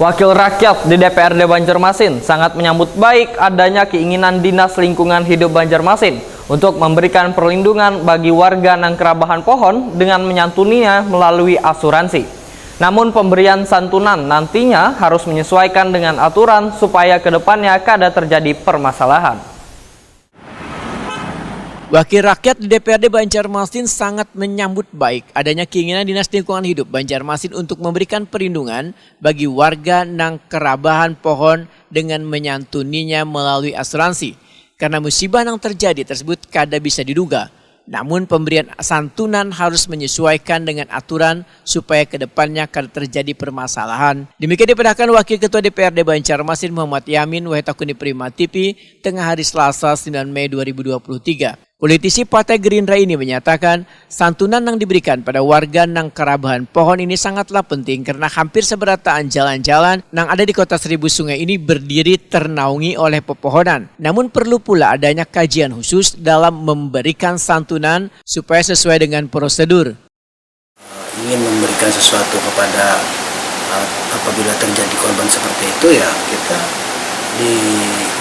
Wakil rakyat di DPRD Banjarmasin sangat menyambut baik adanya keinginan Dinas Lingkungan Hidup Banjarmasin untuk memberikan perlindungan bagi warga Nangkerabahan Pohon dengan menyantuninya melalui asuransi. Namun pemberian santunan nantinya harus menyesuaikan dengan aturan supaya kedepannya kada terjadi permasalahan. Wakil rakyat di DPRD Banjarmasin sangat menyambut baik adanya keinginan Dinas Lingkungan Hidup Banjarmasin untuk memberikan perlindungan bagi warga Nangkerabahan Pohon dengan menyantuninya melalui asuransi. Karena musibah yang terjadi tersebut kada bisa diduga. Namun pemberian santunan harus menyesuaikan dengan aturan supaya kedepannya kada terjadi permasalahan. Demikian diperintahkan Wakil Ketua DPRD Banjarmasin Muhammad Yamin Wahitakuni Prima TV tengah hari Selasa 9 Mei 2023. Politisi Partai Gerindra ini menyatakan santunan yang diberikan pada warga Nangkerabahan Pohon ini sangatlah penting karena hampir seberataan jalan-jalan yang ada di Kota Seribu Sungai ini berdiri ternaungi oleh pepohonan. Namun perlu pula adanya kajian khusus dalam memberikan santunan supaya sesuai dengan prosedur. Ingin memberikan sesuatu kepada apabila terjadi korban seperti itu, ya kita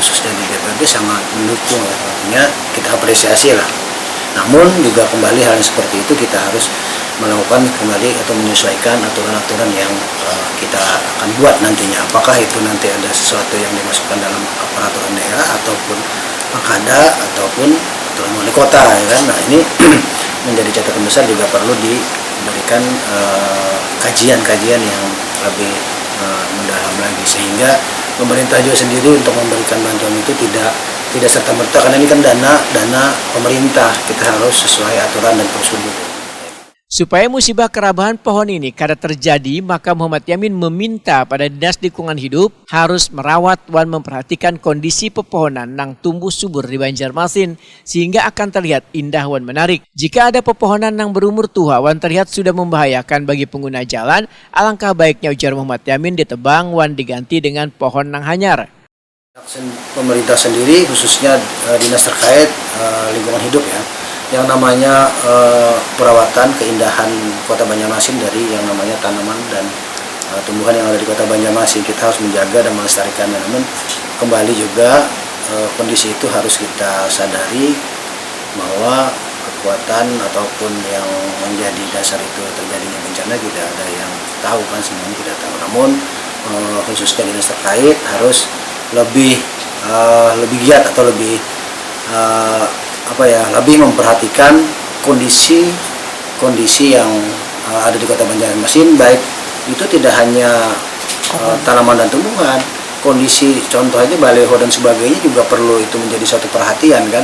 khususnya di DPRD sangat mendukung, artinya kita apresiasi lah. Namun juga kembali hal seperti itu kita harus melakukan kembali atau menyesuaikan aturan-aturan yang kita akan buat nantinya. Apakah itu nanti ada sesuatu yang dimasukkan dalam peraturan daerah ataupun Makada ataupun aturan wali kota, ya kan? Nah ini menjadi catatan besar, juga perlu diberikan kajian-kajian yang lebih mendalam lagi, sehingga pemerintah juga sendiri untuk memberikan bantuan itu tidak serta-merta, karena ini kan dana pemerintah, kita harus sesuai aturan dan prosedur. Supaya musibah kerabahan pohon ini kada terjadi, maka Muhammad Yamin meminta pada Dinas Lingkungan Hidup harus merawat dan memperhatikan kondisi pepohonan yang tumbuh subur di Banjarmasin sehingga akan terlihat indah dan menarik. Jika ada pepohonan yang berumur tua dan terlihat sudah membahayakan bagi pengguna jalan, alangkah baiknya, ujar Muhammad Yamin, ditebang dan diganti dengan pohon yang hanyar. Pemerintah sendiri, khususnya dinas terkait lingkungan hidup, ya, yang namanya perawatan keindahan Kota Banjarmasin dari yang namanya tanaman dan tumbuhan yang ada di Kota Banjarmasin, kita harus menjaga dan melestarikannya. Namun kembali juga kondisi itu harus kita sadari bahwa kekuatan ataupun yang menjadi dasar itu terjadinya bencana tidak ada yang tahu, kan, semuanya tidak tahu. Namun khususnya dinas terkait harus lebih giat atau lebih lebih memperhatikan kondisi yang ada di Kota Banjarmasin, baik itu tidak hanya tanaman dan tumbuhan, kondisi contoh aja baliho dan sebagainya juga perlu itu menjadi suatu perhatian, kan,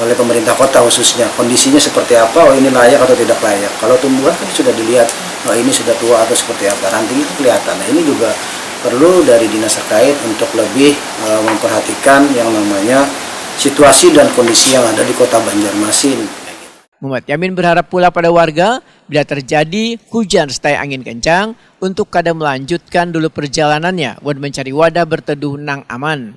oleh pemerintah kota khususnya. Kondisinya seperti apa, ini layak atau tidak layak. Kalau tumbuhan kan sudah dilihat, ini sudah tua atau seperti apa, rantingnya kelihatan. Nah, ini juga perlu dari dinas terkait untuk lebih memperhatikan yang namanya situasi dan kondisi yang ada di Kota Banjarmasin. Muhammad Yamin berharap pula pada warga bila terjadi hujan serta angin kencang untuk kada melanjutkan dulu perjalanannya dan mencari wadah berteduh nang aman.